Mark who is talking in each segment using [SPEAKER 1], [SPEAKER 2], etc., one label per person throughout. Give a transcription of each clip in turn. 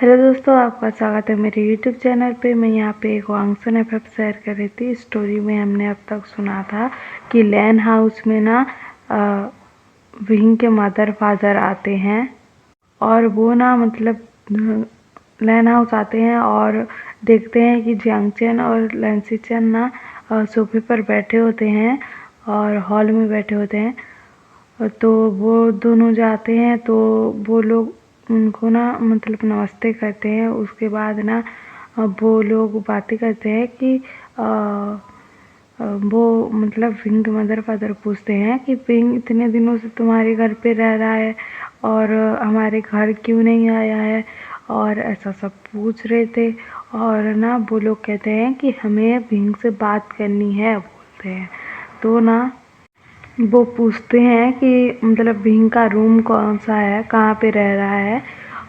[SPEAKER 1] Hello दोस्तों, आपका स्वागत है मेरे यूट्यूब चैनल पे। मैं यहाँ पे एक वांगसन एफएफ शेयर कर रही थी। स्टोरी में हमने अब तक सुना था कि लैन हाउस में ना विंग के मदर फादर आते हैं और वो ना लैन हाउस आते हैं और देखते हैं कि जियांगचन और लैंसीचन ना सोफे पर बैठे होते हैं और हॉल में बैठे होते हैं। तो वो दोनों जाते हैं तो वो लोग उनको ना नमस्ते करते हैं। उसके बाद ना वो लोग बातें करते हैं कि वो विंग मदर फादर पूछते हैं कि विंग इतने दिनों से तुम्हारे घर पे रह रहा है और हमारे घर क्यों नहीं आया है, और ऐसा सब पूछ रहे थे। और ना वो लोग कहते हैं कि हमें विंग से बात करनी है बोलते हैं। तो ना वो पूछते हैं कि विंग का रूम कौन सा है, कहाँ पे रह रहा है।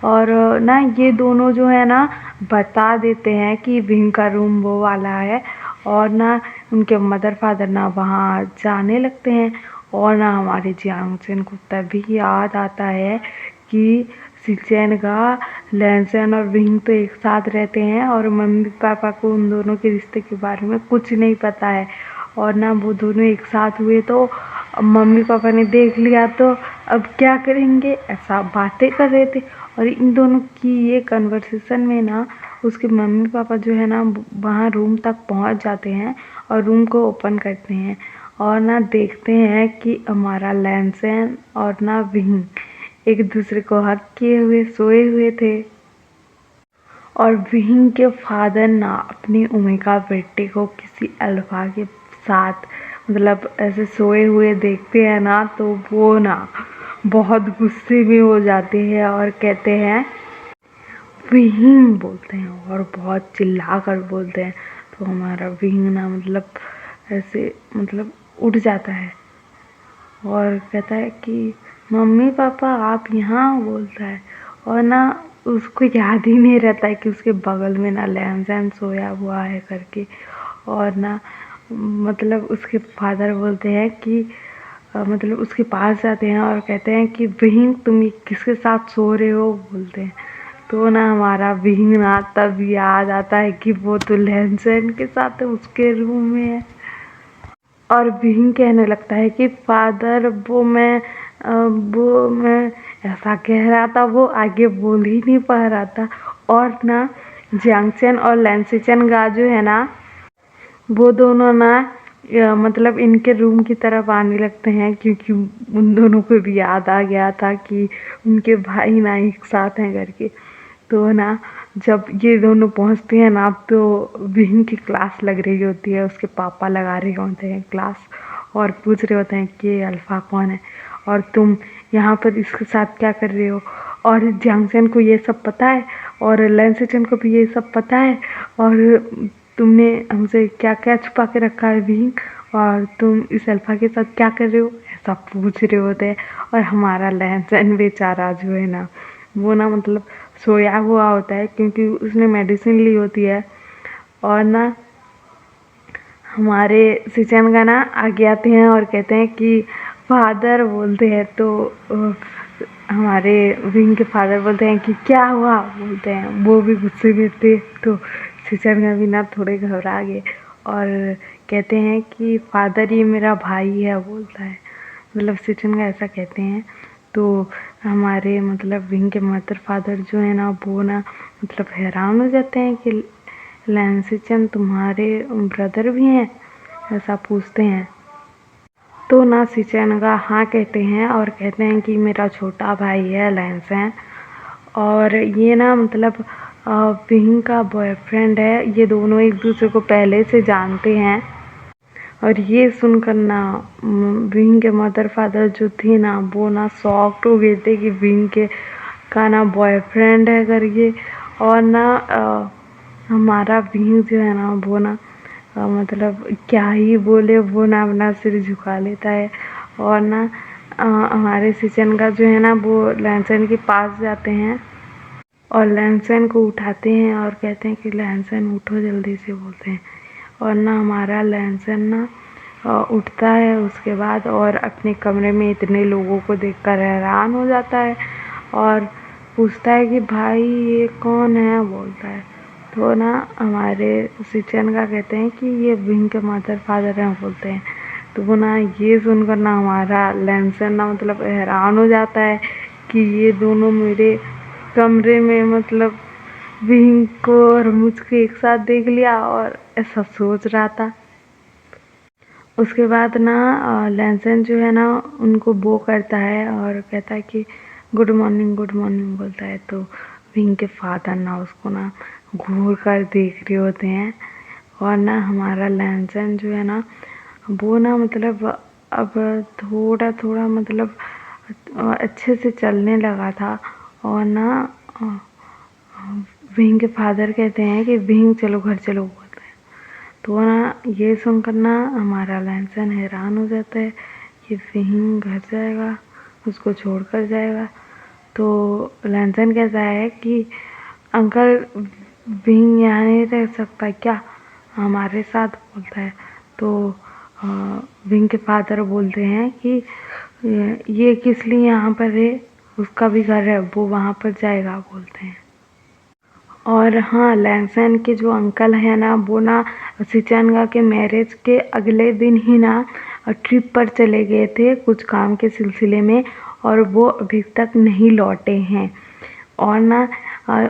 [SPEAKER 1] और ना ये दोनों जो है ना बता देते हैं कि विंग का रूम वो वाला है। और ना उनके मदर फादर ना वहाँ जाने लगते हैं। और ना हमारे जियांगचन को तभी याद आता है कि सिचेन का लैंसन और विंग तो एक साथ रहते हैं और मम्मी पापा को उन दोनों के रिश्ते के बारे में कुछ नहीं पता है। और ना वो दोनों एक साथ हुए तो मम्मी पापा ने देख लिया तो अब क्या करेंगे, ऐसा बातें कर रहे थे। और इन दोनों की ये कन्वर्सेशन में ना उसके मम्मी पापा जो है ना वहाँ रूम तक पहुँच जाते हैं और रूम को ओपन करते हैं और ना देखते हैं कि हमारा लैंसन और ना विंग एक दूसरे को हग किए हुए सोए हुए थे। और विंग के फादर ना अपनी ओमेगा बेटे को किसी अल्फा के साथ ऐसे सोए हुए देखते हैं ना तो वो ना बहुत गुस्से में हो जाते हैं और कहते हैं विंग बोलते हैं और बहुत चिल्ला कर बोलते हैं। तो हमारा विंग ना ऐसे उठ जाता है और कहता है कि मम्मी पापा आप यहाँ बोलता है। और ना उसको याद ही नहीं रहता है कि उसके बगल में ना लैंसन सोया हुआ है करके। और ना उसके फादर बोलते हैं कि उसके पास जाते हैं और कहते हैं कि विंग तुम किसके साथ सो रहे हो बोलते हैं। तो ना हमारा विंग ना तब याद आता है कि वो तो लैंसन के साथ उसके रूम में है। और विंग कहने लगता है कि फादर वो मैं ऐसा कह रहा था, वो आगे बोल ही नहीं पा रहा था। और ना जियांगचन और लैंसीचन गा जो है ना वो दोनों ना इनके रूम की तरफ आने लगते हैं क्योंकि उन दोनों को भी याद आ गया था कि उनके भाई ना एक साथ हैं करके। तो ना जब ये दोनों पहुंचते हैं ना तो विंग की क्लास लग रही होती है, उसके पापा लगा रहे होते हैं क्लास और पूछ रहे होते हैं कि ये अल्फ़ा कौन है और तुम यहाँ पर इसके साथ क्या कर रहे हो। और जियांगचन को ये सब पता है और लैंसीचन को भी ये सब पता है और तुमने हमसे क्या क्या छुपा के रखा है विंग, और तुम इस अल्फ़ा के साथ क्या कर रहे हो, ऐसा पूछ रहे होते हैं। और हमारा लैंसन बेचारा जो है ना वो ना सोया हुआ होता है क्योंकि उसने मेडिसिन ली होती है। और ना हमारे सिचन का ना आगे आते हैं और कहते हैं कि फादर बोलते हैं। तो हमारे विंग के फादर बोलते हैं कि क्या हुआ बोलते हैं, वो भी गुस्से में थे। तो सिचन का भी ना थोड़े घबरा गए और कहते हैं कि फादर ये मेरा भाई है बोलता है, सिचन का ऐसा कहते हैं। तो हमारे विंग के मदर फादर जो है ना वो ना हैरान हो जाते हैं कि लैंसीचन तुम्हारे ब्रदर भी हैं, ऐसा पूछते हैं। तो ना सिचन का हाँ कहते हैं और कहते हैं कि मेरा छोटा भाई है लैंसन और ये ना विंग का बॉयफ्रेंड है। ये दोनों एक दूसरे को पहले से जानते हैं। और ये सुनकर ना विंग के मदर फादर जो थे ना वो ना शॉक्ड हो गए थे कि विंग के का ना बॉयफ्रेंड है करके। और ना हमारा विंग जो है ना वो ना क्या ही बोले, वो ना अपना सिर झुका लेता है। और ना हमारे सिचन का जो है ना वो लैंसन के पास जाते हैं और लैंसन को उठाते हैं और कहते हैं कि लैंसन उठो जल्दी से बोलते हैं। और ना हमारा लैंसन ना उठता है उसके बाद और अपने कमरे में इतने लोगों को देखकर हैरान हो जाता है। और पूछता है कि भाई ये कौन है, बोलता है। तो ना हमारे सिचन का कहते हैं कि ये विंग के मदर फादर हैं, बोलते हैं। तो वो ना ये सुनकर ना हमारा लैंसन ना मतलब हैरान हो जाता है कि ये दोनों मेरे कमरे में मतलब विंग को और मुझको एक साथ देख लिया और ऐसा सोच रहा था। उसके बाद ना लैंसन जो है ना उनको बो करता है और कहता है कि गुड मॉर्निंग बोलता है। तो विंग के फादर ना उसको ना घूर कर देख रहे होते हैं और ना हमारा लैंसन जो है ना वो ना मतलब अब थोड़ा थोड़ा मतलब अच्छे से चलने लगा था। और ना विंग के फादर कहते हैं कि विंग चलो घर चलो, बोलते हैं। तो ना ये सुनकर ना हमारा लैंसन हैरान हो जाता है कि विंग घर जाएगा, उसको छोड़कर जाएगा। तो लैंसन कहता है कि अंकल विंग यहाँ नहीं रह सकता क्या, हमारे साथ, बोलता है। तो विंग के फादर बोलते हैं कि ये किस लिए यहाँ पर है, उसका भी घर है, वो वहाँ पर जाएगा, बोलते हैं। और हाँ, लैंसन के जो अंकल है ना वो ना सिचेनगा के मैरिज के अगले दिन ही ना ट्रिप पर चले गए थे कुछ काम के सिलसिले में, और वो अभी तक नहीं लौटे हैं। और ना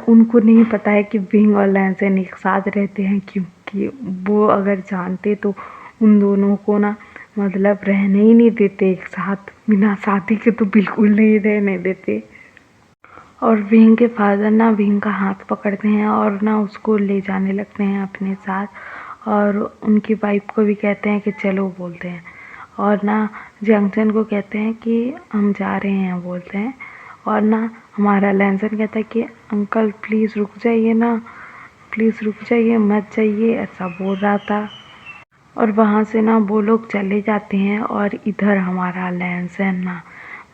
[SPEAKER 1] उनको नहीं पता है कि विंग और लैंसन एक साथ रहते हैं, क्योंकि वो अगर जानते तो उन दोनों को ना मतलब रहने ही नहीं देते एक साथ, बिना शादी के तो बिल्कुल नहीं रहने देते। और विंग के फादर ना विंग का हाथ पकड़ते हैं और ना उसको ले जाने लगते हैं अपने साथ, और उनकी वाइफ को भी कहते हैं कि चलो, बोलते हैं। और ना जंक्शन को कहते हैं कि हम जा रहे हैं, बोलते हैं। और ना हमारा लैंसन कहता है कि अंकल प्लीज़ रुक जाइए ना, प्लीज़ रुक जाइए, मत जाइए, ऐसा बोल रहा था। और वहाँ से ना वो लोग चले जाते हैं और इधर हमारा लैंसन ना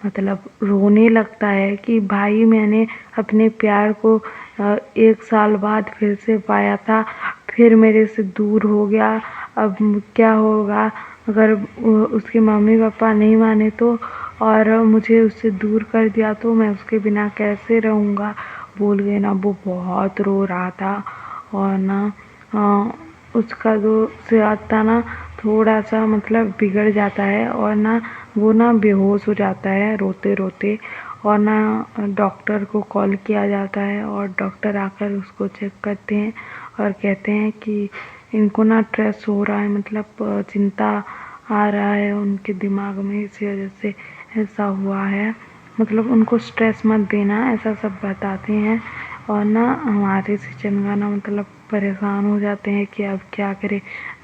[SPEAKER 1] मतलब रोने लगता है कि भाई मैंने अपने प्यार को 1 साल बाद फिर से पाया था, फिर मेरे से दूर हो गया, अब क्या होगा अगर उसके मम्मी पापा नहीं माने तो, और मुझे उससे दूर कर दिया तो मैं उसके बिना कैसे रहूँगा, बोल के ना वो बहुत रो रहा था। और ना उसका जो सेहत था ना थोड़ा सा मतलब बिगड़ जाता है, और ना वो ना बेहोश हो जाता है रोते रोते। और ना डॉक्टर को कॉल किया जाता है और डॉक्टर आकर उसको चेक करते हैं और कहते हैं कि इनको ना स्ट्रेस हो रहा है, मतलब चिंता आ रहा है उनके दिमाग में, इसी वजह से ऐसा हुआ है, मतलब उनको स्ट्रेस मत देना, ऐसा सब बताते हैं। और ना हमारे सिचनगा ना मतलब परेशान हो जाते हैं कि अब क्या करें,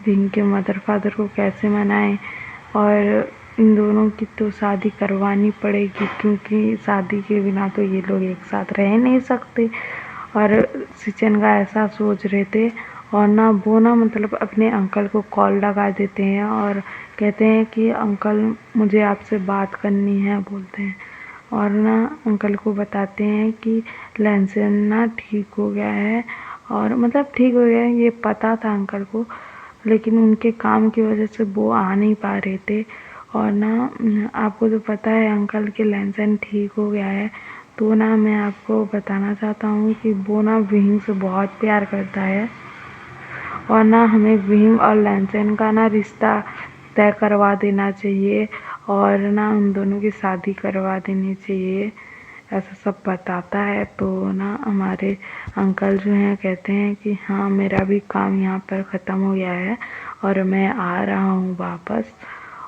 [SPEAKER 1] विंग के मदर फादर को कैसे मनाएं, और इन दोनों की तो शादी करवानी पड़ेगी, क्योंकि शादी के बिना तो ये लोग एक साथ रह नहीं सकते। और सिचनगा ऐसा सोच रहे थे। और ना वो ना मतलब अपने अंकल को कॉल लगा देते हैं और कहते हैं कि अंकल मुझे आपसे बात करनी है, बोलते हैं। और ना अंकल को बताते हैं कि लैंसन ना ठीक हो गया है, और मतलब ठीक हो गया है ये पता था अंकल को, लेकिन उनके काम की वजह से वो आ नहीं पा रहे थे। और ना आपको तो पता है अंकल के लैंसन ठीक हो गया है, तो ना मैं आपको बताना चाहता हूँ कि वो ना विंग से बहुत प्यार करता है, और ना हमें विंग और लैंसन का ना रिश्ता तय करवा देना चाहिए, और ना उन दोनों की शादी करवा देनी चाहिए, ऐसा सब बताता है। तो ना हमारे अंकल जो हैं कहते हैं कि हाँ मेरा भी काम यहाँ पर ख़त्म हो गया है और मैं आ रहा हूँ वापस।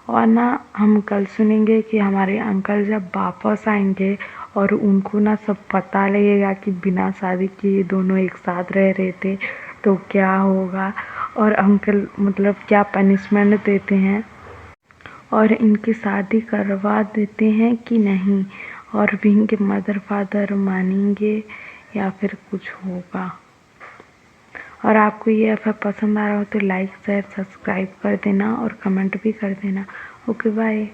[SPEAKER 1] और ना हम कल सुनेंगे कि हमारे अंकल जब वापस आएंगे और उनको ना सब पता लगेगा कि बिना शादी किए दोनों एक साथ रह रहे थे, तो क्या होगा, और अंकल मतलब क्या पनिशमेंट देते हैं, और इनकी शादी करवा देते हैं कि नहीं, और विंग के मदर फादर मानेंगे या फिर कुछ होगा। और आपको ये अगर पसंद आ रहा हो तो लाइक शेयर सब्सक्राइब कर देना और कमेंट भी कर देना। Okay bye.